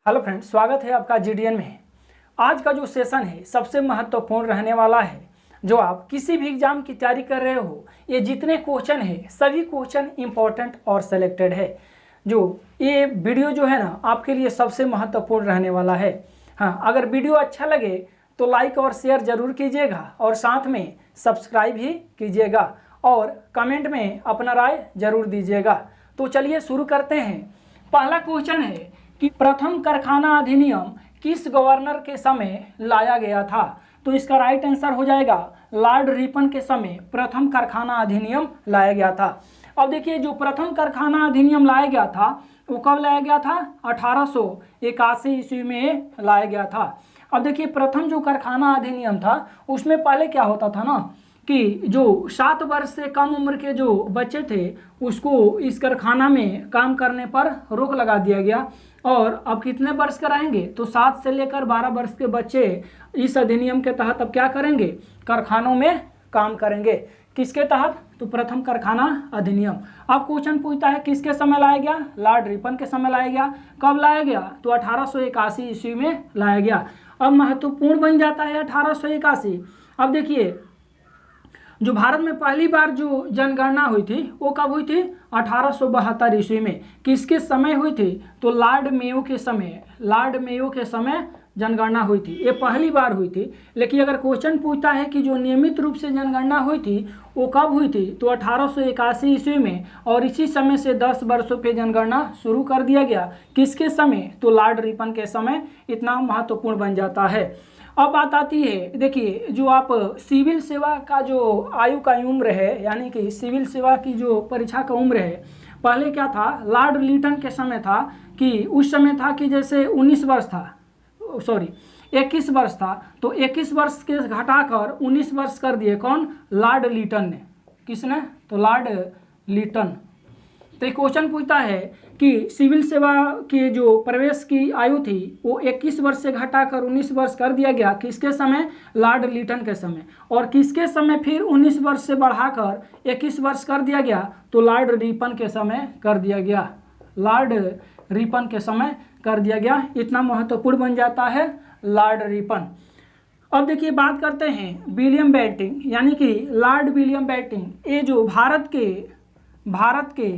Hello friends, स्वागत है आपका जीडीएन में। आज का जो सेशन है सबसे महत्वपूर्ण रहने वाला है। जो आप किसी भी एग्जाम की तैयारी कर रहे हो, ये जितने क्वेश्चन है सभी क्वेश्चन इंपॉर्टेंट और सेलेक्टेड है। जो ये वीडियो जो है ना आपके लिए सबसे महत्वपूर्ण रहने वाला है। हाँ, अगर वीडियो अच्छा लगे तो लाइक और शेयर जरूर कीजिएगा और साथ में सब्सक्राइब भी कीजिएगा और कमेंट में अपना राय जरूर दीजिएगा। तो चलिए शुरू करते हैं। पहला क्वेश्चन है कि प्रथम कारखाना अधिनियम किस गवर्नर के समय लाया गया था। तो इसका राइट आंसर हो जाएगा लॉर्ड रिपन के समय प्रथम कारखाना अधिनियम लाया गया था। अब देखिए, जो प्रथम कारखाना अधिनियम लाया गया था वो कब लाया गया था? 1881 ईस्वी में लाया गया था। अब देखिए, प्रथम जो कारखाना अधिनियम था उसमें पहले क्या होता था ना कि जो 7 वर्ष से कम उम्र के जो बच्चे थे उसको इस कारखाना में काम करने पर रोक लगा दिया गया। और अब कितने वर्ष का रहेंगे? तो 7 से लेकर 12 वर्ष के बच्चे इस अधिनियम के तहत अब क्या करेंगे? कारखानों में काम करेंगे। किसके तहत? तो प्रथम कारखाना अधिनियम। अब क्वेश्चन पूछता है किसके समय लाया गया? लॉर्ड रिपन के समय लाया गया। कब लाया गया? तो 1881 ईस्वी में लाया गया। अब महत्वपूर्ण बन जाता है 1881। अब देखिए, जो भारत में पहली बार जो जनगणना हुई थी वो कब हुई थी? 1872 ईस्वी में। किसके समय हुई थी? तो लॉर्ड मेयो के समय। लॉर्ड मेयो के समय जनगणना हुई थी, ये पहली बार हुई थी। लेकिन अगर क्वेश्चन पूछता है कि जो नियमित रूप से जनगणना हुई थी वो कब हुई थी? तो 1881 ईस्वी में। और इसी समय से 10 वर्षों पे जनगणना शुरू कर दिया गया। किसके समय? तो लॉर्ड रिपन के समय। इतना महत्वपूर्ण बन जाता है। अब बात आती है, देखिए, जो आप सिविल सेवा का जो आयु का उम्र है, यानी कि सिविल सेवा की जो परीक्षा का उम्र है, पहले क्या था? लॉर्ड लिटन के समय था कि उस समय था कि जैसे 19 वर्ष था, सॉरी 21 वर्ष था, तो 21 वर्ष के घटाकर 19 वर्ष कर दिए। कौन? लॉर्ड लिटन ने। किसने? तो लॉर्ड लिटन। तो क्वेश्चन पूछता है कि सिविल सेवा की जो प्रवेश की आयु थी वो 21 वर्ष से घटाकर 19 वर्ष कर दिया गया। किसके समय? लॉर्ड लिटन के समय। और किसके समय फिर 19 वर्ष से बढ़ाकर 21 वर्ष कर दिया गया? तो लॉर्ड रिपन के समय कर दिया गया। लॉर्ड रिपन के समय कर दिया गया। इतना महत्वपूर्ण बन जाता है लॉर्ड रिपन। अब देखिए, बात करते हैं विलियम बेंटिंक, यानी कि लॉर्ड विलियम बेंटिंक। ये जो भारत के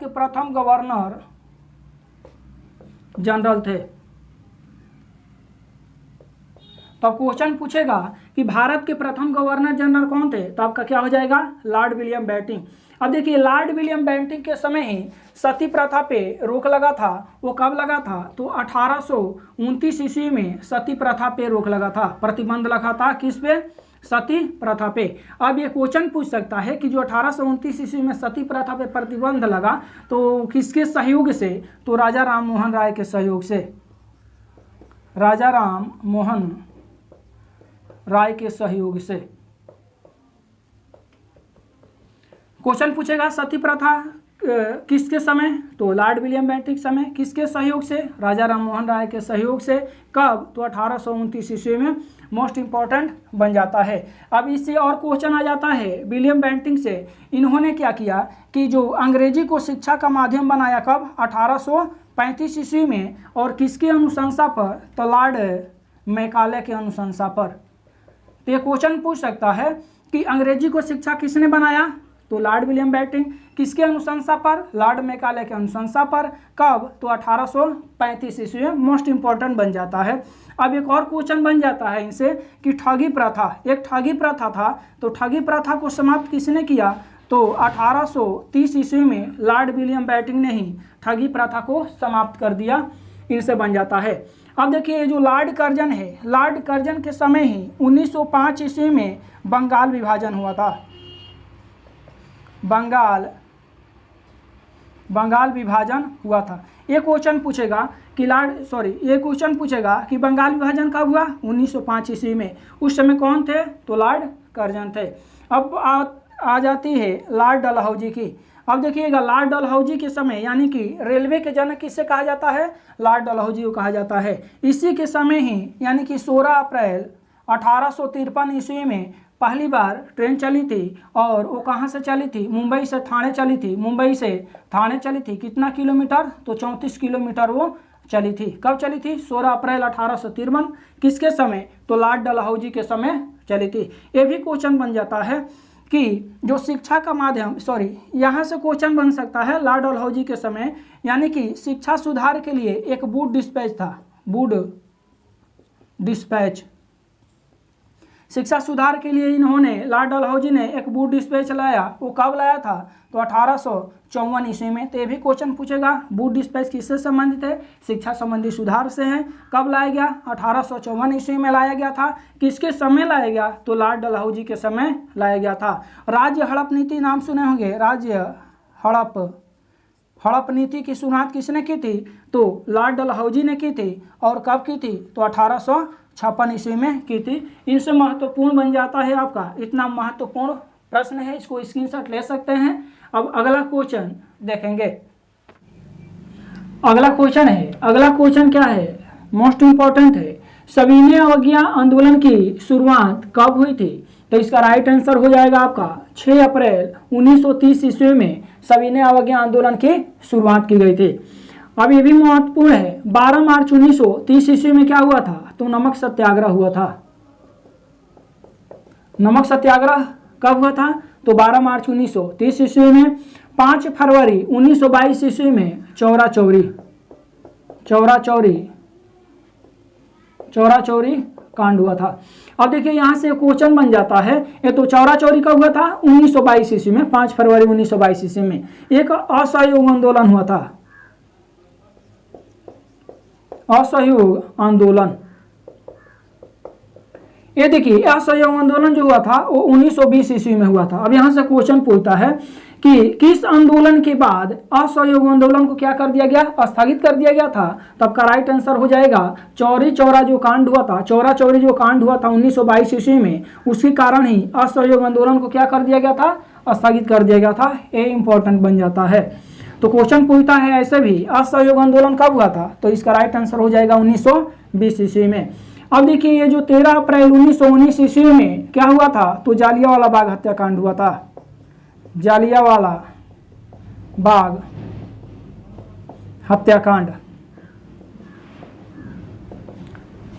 प्रथम गवर्नर जनरल थे। तो क्वेश्चन पूछेगा कि भारत के प्रथम गवर्नर जनरल कौन थे, तो आपका क्या हो जाएगा? Lord William Bentinck. अब देखिए, लॉर्ड विलियम बेंटिंक के समय ही सती प्रथा पे रोक लगा था। वो कब लगा था? तो 1829 ईस्वी में सती प्रथा पे रोक लगा था, प्रतिबंध लगा था। किस पे? सती प्रथा पे। अब ये क्वेश्चन पूछ सकता है कि जो 1829 ईस्वी में सती प्रथा पे प्रतिबंध लगा तो किसके सहयोग से? तो राजा राम मोहन राय के सहयोग से। राजा राम मोहन राय के सहयोग से। क्वेश्चन पूछेगा सती प्रथा किसके समय? तो लॉर्ड विलियम बेंटिंक समय। किसके सहयोग से? राजा राम मोहन राय के सहयोग से। कब? तो 1829 ईस्वी में। मोस्ट इंपॉर्टेंट बन जाता है। अब इससे और क्वेश्चन आ जाता है विलियम बेंटिंक से। इन्होंने क्या किया कि जो अंग्रेजी को शिक्षा का माध्यम बनाया। कब? 1835 ईस्वी में। और किसके अनुशंसा पर? तो लॉर्ड मैकाले के अनुशंसा पर। तो ये क्वेश्चन पूछ सकता है कि अंग्रेजी को शिक्षा किसने बनाया? तो लॉर्ड विलियम बेंटिंक। किसके अनुशंसा पर? लॉर्ड मैकाले के अनुशंसा पर। कब? तो 1835 ईस्वी में। मोस्ट इंपॉर्टेंट बन जाता है। अब एक और क्वेश्चन बन जाता है इनसे कि ठगी प्रथा, एक ठगी प्रथा था, तो ठगी प्रथा को समाप्त किसने किया? तो 1830 ईस्वी में लॉर्ड विलियम बेंटिंक ने ही ठगी प्रथा को समाप्त कर दिया। इनसे बन जाता है। अब देखिए, जो लॉर्ड कर्जन है, लॉर्ड कर्जन के समय ही 1905 ईस्वी में बंगाल विभाजन हुआ था। बंगाल विभाजन हुआ था। ये क्वेश्चन पूछेगा कि ये क्वेश्चन पूछेगा कि बंगाल विभाजन कब हुआ? 1905 ईस्वी में। उस समय कौन थे? तो लॉर्ड कर्जन थे। अब आ जाती है लॉर्ड डलहौजी की। अब देखिएगा, लॉर्ड डलहौजी के समय, यानी कि रेलवे के जनक किससे कहा जाता है? लॉर्ड डलहौजी को कहा जाता है। इसी के समय ही, यानी कि 16 अप्रैल 1853 ईस्वी में पहली बार ट्रेन चली थी और वो कहाँ से चली थी, मुंबई से थाने चली थी, मुंबई से थाने चली थी। कितना किलोमीटर, तो 34 किलोमीटर वो चली थी। कब चली थी, 16 अप्रैल 1853। किसके समय, तो लॉर्ड डलहौजी के समय चली थी। ये भी क्वेश्चन बन जाता है कि जो शिक्षा का माध्यम, सॉरी यहाँ से क्वेश्चन बन सकता है लॉर्ड डलहौजी के समय, यानी कि शिक्षा सुधार के लिए एक वुड डिस्पैच था, वुड डिस्पैच। शिक्षा सुधार के लिए इन्होंने, लॉर्ड डलहौजी ने एक वुड डिस्पैच लाया। वो कब लाया था, तो 1854 ईस्वी में। तो ये भी क्वेश्चन पूछेगा, वुड डिस्पैच किससे संबंधित है, शिक्षा संबंधी सुधार से है। कब लाया गया, 1854 ईस्वी में लाया गया था। किसके समय लाया गया, तो लॉर्ड डलहौजी के समय लाया गया था। राज्य हड़प नीति नाम सुने होंगे, राज्य हड़प नीति की शुरुआत किसने की थी, तो लॉर्ड डलहौजी ने की थी। और कब की थी, तो 1856 ईस्वी में की थी। इनसे महत्वपूर्ण बन जाता है आपका, इतना महत्वपूर्ण प्रश्न है, इसको स्क्रीनशॉट ले सकते हैं। अब अगला क्वेश्चन देखेंगे। अगला क्वेश्चन क्या है, मोस्ट इंपॉर्टेंट है। सविनय अवज्ञा आंदोलन की शुरुआत कब हुई थी, तो इसका राइट आंसर हो जाएगा आपका 6 अप्रैल 1930 ईस्वी में सविनय अवज्ञा आंदोलन की शुरुआत की गई थी। अब ये भी महत्वपूर्ण है, 12 मार्च 1930 ईस्वी में क्या हुआ था, तो नमक सत्याग्रह हुआ था। नमक सत्याग्रह कब हुआ था, तो 12 मार्च 1930 ईस्वी में। 5 फरवरी 1922 ईस्वी में चौरा चौरी कांड हुआ था। अब देखिए यहाँ से क्वेश्चन बन जाता है, ये तो चौरा चौरी कब हुआ था, 1922 ईस्वी में, 5 फरवरी 1922 ईस्वी में। एक असहयोग आंदोलन हुआ था, असहयोग आंदोलन। ये देखिए असहयोग आंदोलन जो हुआ था वो 1920 ईस्वी में हुआ था। अब यहाँ से क्वेश्चन पूछता है कि किस आंदोलन के बाद असहयोग आंदोलन को क्या कर दिया गया, स्थगित कर दिया गया था। तब का राइट आंसर हो जाएगा चौरी चौरा जो कांड हुआ था, चौरा चौरी जो कांड हुआ था 1922 ईस्वी में, उसी कारण ही असहयोग आंदोलन को क्या कर दिया गया था, स्थगित कर दिया गया था। ये इंपॉर्टेंट बन जाता है। तो क्वेश्चन पूछता है ऐसे भी, असहयोग आंदोलन कब हुआ था, तो इसका राइट आंसर हो जाएगा 1920 ईस्वी में। अब देखिए ये जो 13 अप्रैल 1919 ईस्वी में क्या हुआ था, तो जालियांवाला बाग हत्याकांड हुआ था। जालियांवाला बाग हत्याकांड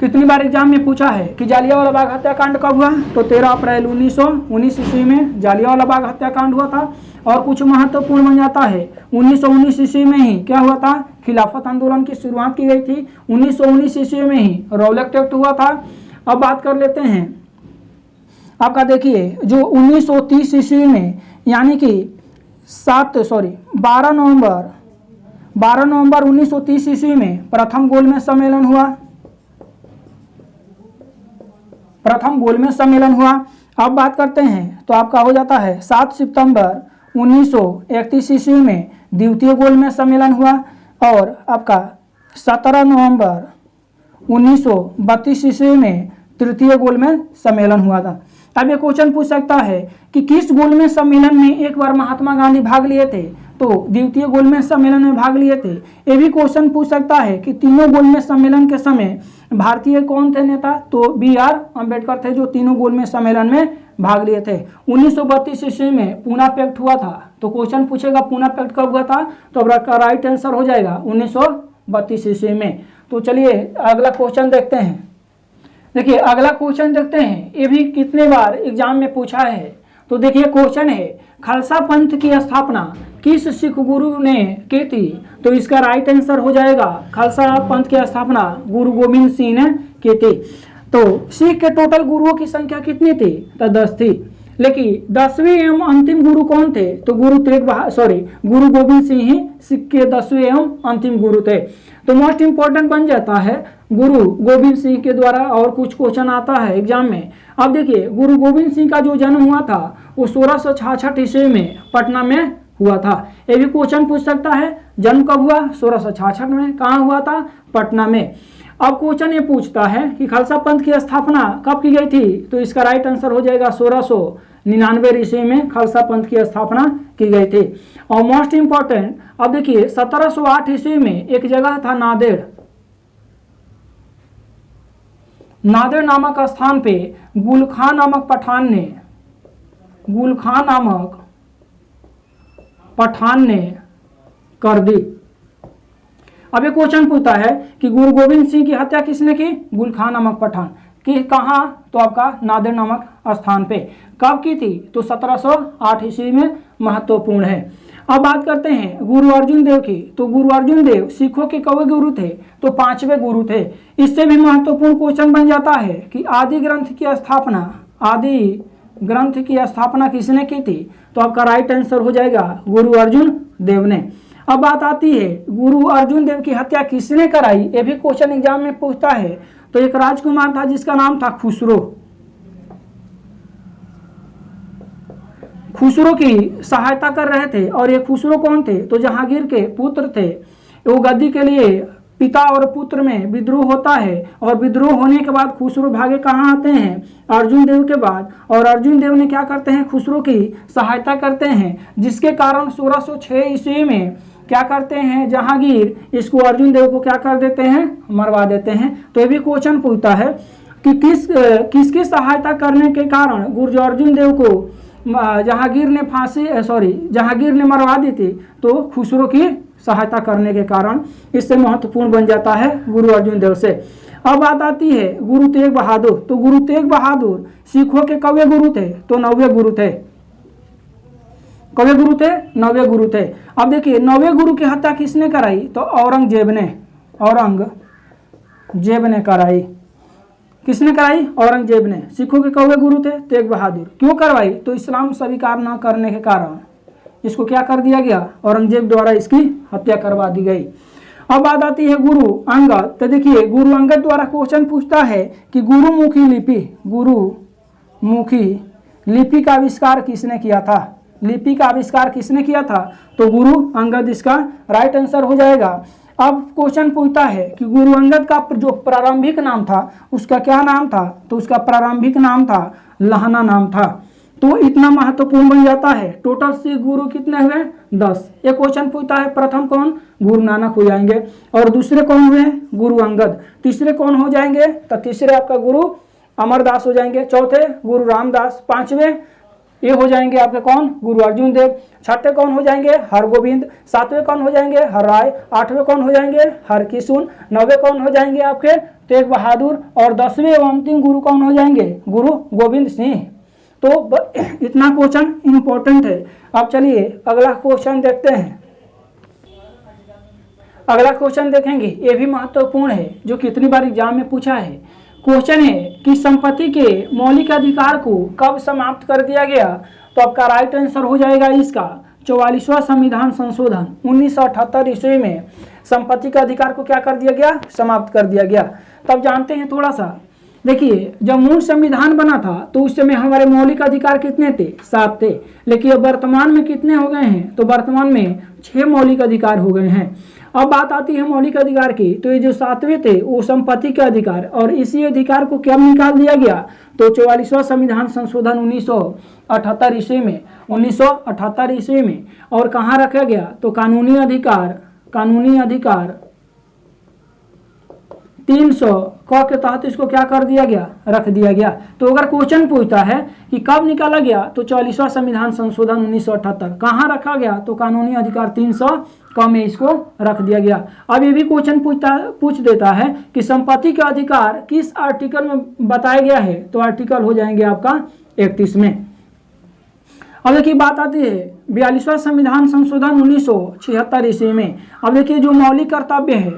कितनी बार एग्जाम में पूछा है कि जालियांवाला बाग हत्याकांड कब हुआ, तो 13 अप्रैल 1919 ईस्वी में जालियांवाला बाग हत्याकांड हुआ था। और कुछ महत्वपूर्ण बन जाता है, 1919 ईस्वी में ही क्या हुआ था, खिलाफत आंदोलन की शुरुआत की गई थी। 1919 ईस्वी में ही रौलट एक्ट हुआ था। अब बात कर लेते हैं आपका, देखिए जो 1930 ईस्वी में, यानी कि 12 नवंबर 1930 ईस्वी में प्रथम गोलमेज सम्मेलन हुआ। अब बात करते हैं तो आपका हो जाता है 7 सितंबर 1931 ईस्वी में द्वितीय गोलमेज सम्मेलन हुआ। और आपका 17 नवंबर 1932 ईस्वी में तृतीय गोलमेज सम्मेलन हुआ था। अब ये क्वेश्चन पूछ सकता है कि किस गोलमेज सम्मेलन में एक बार महात्मा गांधी भाग लिए थे, तो द्वितीय गोलमेज सम्मेलन में भाग लिए थे। ये भी क्वेश्चन पूछ सकता है कि तीनों गोलमेज सम्मेलन के समय भारतीय कौन थे नेता, तो BR अम्बेडकर थे जो तीनों गोलमेज सम्मेलन में भाग लिए थे। 1932 ईस्वी में पूना पैक्ट हुआ था। तो क्वेश्चन पूछेगा पूना पैक्ट कब हुआ था, तो आपका राइट आंसर हो जाएगा 1932 ईस्वी में। तो चलिए अगला क्वेश्चन देखते हैं। देखिए अगला क्वेश्चन देखते हैं, ये भी कितने बार एग्जाम में पूछा है। तो देखिए क्वेश्चन है, खालसा पंथ की स्थापना किस सिख गुरु ने की थी, तो इसका राइट आंसर हो जाएगा खालसा पंथ की स्थापना गुरु गोविंद सिंह ने की थी। तो सिख के टोटल गुरुओं की संख्या कितनी थी, तो 10 थी। लेकिन 10वें एवं अंतिम गुरु कौन थे, तो गुरु गोविंद सिंह ही सिख के 10वें एवं अंतिम गुरु थे। तो मोस्ट इंपॉर्टेंट बन जाता है गुरु गोविंद सिंह के द्वारा, और कुछ क्वेश्चन आता है एग्जाम में। अब देखिए गुरु गोविंद सिंह का जो जन्म हुआ था वो 1666 ईस्वी में पटना में हुआ था। ये भी क्वेश्चन पूछ सकता है, जन्म कब हुआ, 1666 में। कहाँ हुआ था, पटना में। अब क्वेश्चन ये पूछता है कि खालसा पंथ की स्थापना कब की गई थी, तो इसका राइट आंसर हो जाएगा 1699 ईस्वी में खालसा पंथ की स्थापना की गई थी। और मोस्ट इंपॉर्टेंट, अब देखिए 1708 ईस्वी में एक जगह था नांदेड़, नादिर नामक स्थान पे गुल खां नामक पठान ने कर दी। अब ये क्वेश्चन पूछता है कि गुरु गोविंद सिंह की हत्या किसने की? गुल खां नामक पठान कि कहाँ? तो आपका नादिर नामक स्थान पे। कब की थी? तो 1708 ईस्वी में। महत्वपूर्ण है। अब बात करते हैं गुरु अर्जुन देव की। तो गुरु अर्जुन देव सिखों के कौवे गुरु थे? तो 5वें गुरु थे। इससे भी महत्वपूर्ण क्वेश्चन बन जाता है कि आदि ग्रंथ की स्थापना किसने की थी? तो आपका राइट आंसर हो जाएगा गुरु अर्जुन देव ने। अब बात आती है गुरु अर्जुन देव की हत्या किसने कराई? ये भी क्वेश्चन एग्जाम में पूछता है। तो एक राजकुमार था जिसका नाम था खुसरो। खुसरो की सहायता कर रहे थे। और ये खुसरो कौन थे? तो जहांगीर के पुत्र थे। वो गद्दी के लिए पिता और पुत्र में विद्रोह होता है और विद्रोह होने के बाद खुसरो भागे कहाँ आते हैं? अर्जुन देव के बाद। और अर्जुन देव ने क्या करते हैं? खुसरो की सहायता करते हैं, जिसके कारण 1606 ईस्वी में क्या करते हैं? जहांगीर इसको अर्जुन देव को क्या कर देते हैं? मरवा देते हैं। तो ये भी क्वेश्चन पूछता है कि किसकी सहायता करने के कारण गुरु अर्जुन देव को जहांगीर ने मरवा दी थी? तो खुसरो की सहायता करने के कारण। इससे महत्वपूर्ण बन जाता है गुरु अर्जुन देव से। अब बात आती है गुरु तेग बहादुर। तो गुरु तेग बहादुर सिखों के कौवे गुरु थे? तो 9वें गुरु थे। कौवे गुरु थे? 9वें गुरु थे। अब देखिए 9वें गुरु की हत्या किसने कराई? तो औरंगजेब ने कराई। किसने कराई? औरंगजेब ने। सिखों के कौवे गुरु थे? तेग बहादुर। क्यों करवाई? तो इस्लाम स्वीकार न करने के कारण इसको क्या कर दिया गया? औरंगजेब द्वारा इसकी हत्या करवा दी गई। अब बात आती है गुरु अंगद। तो देखिए गुरु अंगद द्वारा क्वेश्चन पूछता है कि गुरुमुखी लिपि का आविष्कार किसने किया था? लिपि का आविष्कार किसने किया था? तो गुरु अंगद इसका राइट आंसर हो जाएगा। अब क्वेश्चन पूछता है कि गुरु अंगद का जो प्रारंभिक नाम था उसका क्या नाम था? तो उसका प्रारंभिक नाम था लहना नाम था। तो इतना महत्वपूर्ण बन जाता है। टोटल सिख गुरु कितने हुए? 10। ये क्वेश्चन पूछता है प्रथम कौन? गुरु नानक हो जाएंगे। और दूसरे कौन हुए? गुरु अंगद। तीसरे कौन हो जाएंगे? तो तीसरे आपका गुरु अमरदास हो जाएंगे। चौथे गुरु रामदास। 5वें ये हो जाएंगे आपके कौन? गुरु अर्जुन देव। 6ठे कौन हो जाएंगे? हरगोविंद। 7वें कौन हो जाएंगे? हरराय। 8वें कौन हो जाएंगे? हरकिशुन। 9वें कौन हो जाएंगे? आपके तेग बहादुर। और 10वें एवं अंतिम गुरु कौन हो जाएंगे? गुरु गोविंद सिंह। तो इतना क्वेश्चन इंपॉर्टेंट है। अब चलिए अगला क्वेश्चन देखते हैं। अगला क्वेश्चन देखेंगे, ये भी महत्वपूर्ण है, जो कितनी बार एग्जाम में पूछा है। क्वेश्चन है कि संपत्ति के मौलिक अधिकार को कब समाप्त कर दिया गया? तो आपका राइट आंसर हो जाएगा इसका 44वां संविधान संशोधन 1978 ईस्वी में संपत्ति के अधिकार को क्या कर दिया गया? समाप्त कर दिया गया। तब जानते हैं थोड़ा सा। देखिए जब मूल संविधान बना था तो उस समय हमारे मौलिक अधिकार कितने थे? 7 थे। लेकिन अब वर्तमान में कितने हो गए हैं? तो वर्तमान में 6 मौलिक अधिकार हो गए हैं। अब बात आती है मौलिक अधिकार की। तो ये जो 7वें थे वो संपत्ति के अधिकार, और इसी अधिकार को कब निकाल दिया गया? तो 44वां संविधान संशोधन 1978 ईस्वी में। 1978 ईस्वी में। और कहाँ रखा गया? तो कानूनी अधिकार 300 क के तहत इसको क्या कर दिया गया? रख दिया गया। तो अगर क्वेश्चन पूछता है कि कब निकाला गया? तो 44वां संविधान संशोधन 1978 कहाँ रखा गया? तो कानूनी अधिकार 300 क में इसको रख दिया गया। अब ये भी क्वेश्चन पूछ देता है कि संपत्ति के अधिकार किस आर्टिकल में बताया गया है? तो आर्टिकल हो जाएंगे आपका 31 में। अब देखिए बात आती है 42वां संविधान संशोधन 1976 ईस्वी में। अब देखिए जो मौलिक कर्तव्य है,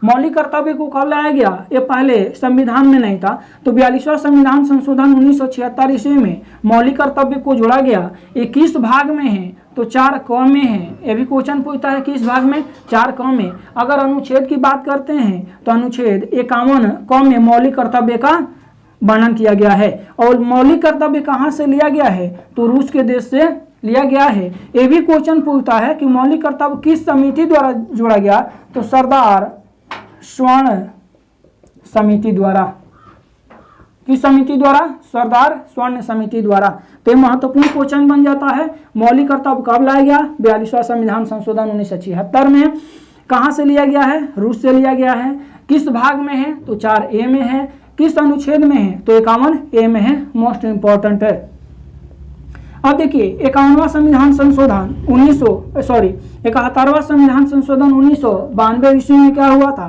मौलिक कर्तव्य को कब लाया गया? ये पहले संविधान में नहीं था। तो 42वां संविधान संशोधन 1976 ईस्वी में मौलिक कर्तव्य को जोड़ा गया। ये किस भाग में है? तो 4 क में है। ये भी क्वेश्चन पूछता है किस भाग में? 4 क में। अगर अनुच्छेद की बात करते हैं तो अनुच्छेद 51 क में मौलिक कर्तव्य का वर्णन किया गया है। और मौलिक कर्तव्य कहाँ से लिया गया है? तो रूस के देश से लिया गया है। ये भी क्वेश्चन पूछता है कि मौलिक कर्तव्य किस समिति द्वारा जोड़ा गया? तो सरदार स्वर्ण समिति द्वारा। किस समिति द्वारा? सरदार स्वर्ण समिति द्वारा। तो ये महत्वपूर्ण क्वेश्चन बन जाता है। मौलिक कर्तव्य कब लाया गया? 42वां संविधान संशोधन 1976 में। कहाँ से लिया गया है? रूस से लिया गया है। किस भाग में है? तो 4A में है। किस अनुच्छेद में है? तो 51A में है। मोस्ट इंपॉर्टेंट है। अब देखिए 71वां संविधान संशोधन 71वां संविधान संशोधन 1992 ईस्वी में क्या हुआ था?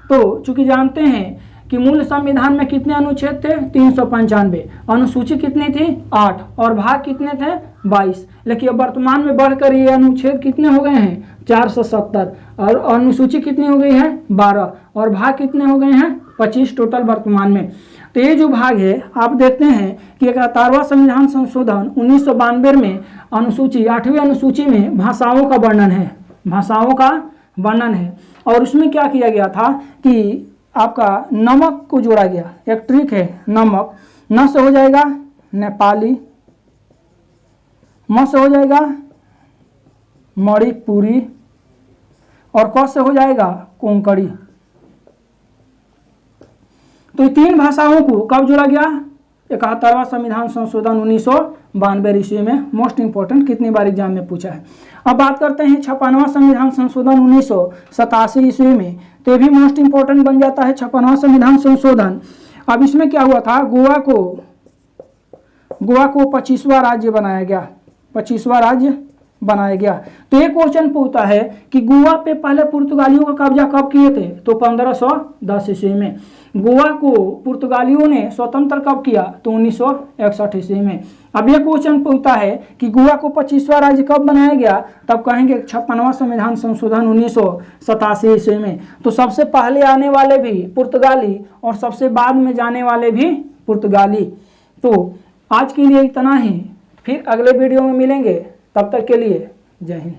तो चूंकि जानते हैं कि मूल संविधान में कितने अनुच्छेद थे? 395। अनुसूची कितनी थी? 8। और भाग कितने थे? 22। लेकिन अब वर्तमान में बढ़कर ये अनुच्छेद कितने हो गए हैं? 470। और अनुसूची कितनी हो गई है? 12। और भाग कितने हो गए हैं? 25 टोटल वर्तमान में। तो ये जो भाग है आप देखते हैं कि 71वां संविधान संशोधन 1992 में अनुसूची 8वीं अनुसूची में भाषाओं का वर्णन है। भाषाओं का वर्णन है। और उसमें क्या किया गया था कि आपका नमक को जोड़ा गया। एक ट्रिक है, नमक। न से हो जाएगा नेपाली, म से हो जाएगा मणिपुरी, और क से हो जाएगा कोंकणी। तो ये 3 भाषाओं को कब जोड़ा गया? 71वां संविधान संशोधन 1992 ईस्वी में। मोस्ट इंपोर्टेंट, कितनी बार एग्जाम में पूछा है। अब बात करते हैं 56वां संविधान संशोधन 1987 ईस्वी में। तो ये भी मोस्ट इंपोर्टेंट बन जाता है 56वां संविधान संशोधन। अब इसमें क्या हुआ था? गोवा को 25वां राज्य बनाया गया। 25वां राज्य बनाया गया। तो एक क्वेश्चन पूछता है कि गोवा पे पहले पुर्तगालियों का कब्जा कब किए थे? तो 1510 ईस्वी में। गोवा को पुर्तगालियों ने स्वतंत्र कब किया? तो 1961 ईस्वी में। अब यह क्वेश्चन पूछता है कि गोवा को 25वां राज्य कब बनाया गया? तब कहेंगे 56वां संविधान संशोधन 1987 ईस्वी में। तो सबसे पहले आने वाले भी पुर्तगाली और सबसे बाद में जाने वाले भी पुर्तगाली। तो आज के लिए इतना ही, फिर अगले वीडियो में मिलेंगे। तब तक के लिए जय हिंद।